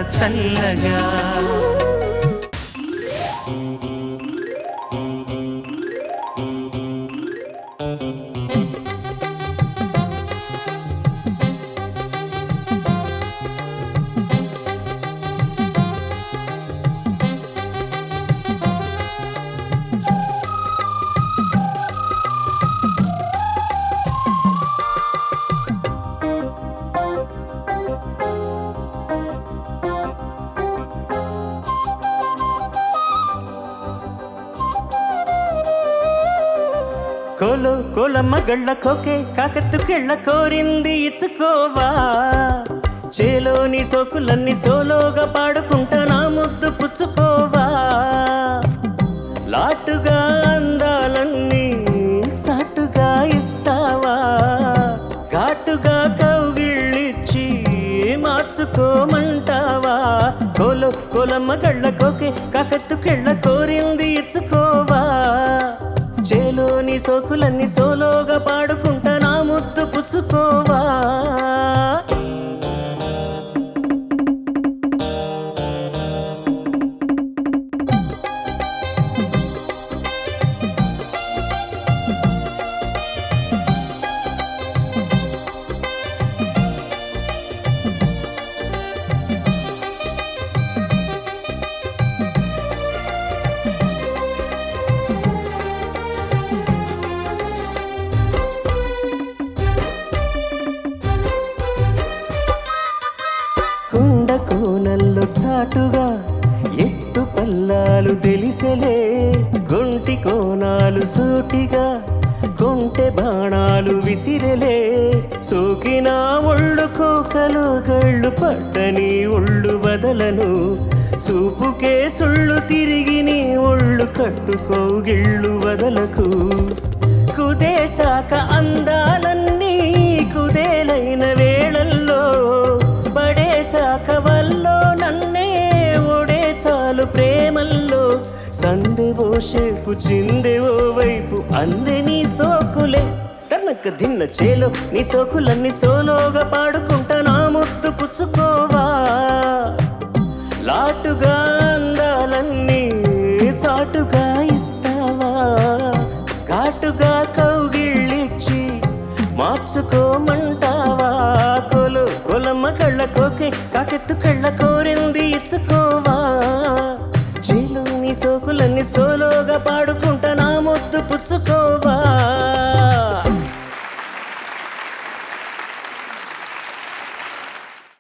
చల్లగా. కోలో కోలమ్మ గళ్ళ కోకే కాకత్తుకెళ్ళ కోరింది ఇచ్చుకోవా. చేలోని సోకులన్నీ సోలోగా పాడుకుంటా నా ముద్దు పుచ్చుకోవా. లాటుగా అందాలన్నీ చాటుగా ఇస్తావా. ఘాటుగా కౌగిళ్ళిచ్చి మార్చుకోమంటావా. కోలో కోలమ్మ గళ్ళ కోకే కాకత్తుకెళ్ళ కోరింది ఇచ్చుకోవా. చేలోని సోకులన్నీ సోలోగా పాడుకుంటా నా ముద్దు పుచ్చుకోవా. కుండ కోనల్లో చాటుగా ఎత్తు పల్లాలు తెలిసెలే. గుంటి కోనాలు సూటిగా కొంటె బాణాలు విసిరెలే. సోకిన ఒళ్ళు కోకలు గళ్ళు పడ్డని ఒళ్ళు వదలను. చూపుకే సుళ్ళు తిరిగి నీ ఒళ్ళు కట్టుకోగిళ్ళు వదలకు. కుదేశాక అందాలన్నీ కుదేలైన వేళల్లో పడేశాక వల్లో నన్నే ఓడే చాలు ప్రేమల్లో. సందెవో షేపు చిందెవో వైపు అందే నీ సోకులే. తనక దిన్న చేలో నీ సోకులన్నీ సోలోగా పాడుకుంటా నా ముద్దు పుచ్చుకోవా. లాటుగా అందాలన్నీ చాటుగా ఇస్తావా. ఘాటుగా కౌగిళ్ళిచ్చి మార్చుకోమంటావా. కోలో కోలమ్మ కళ్ళ కోకే కాకెత్తు కళ్ళ కోరింది ఇచ్చుకోవా. చేలో నీ సోకులన్నీ సోలోగా పాడు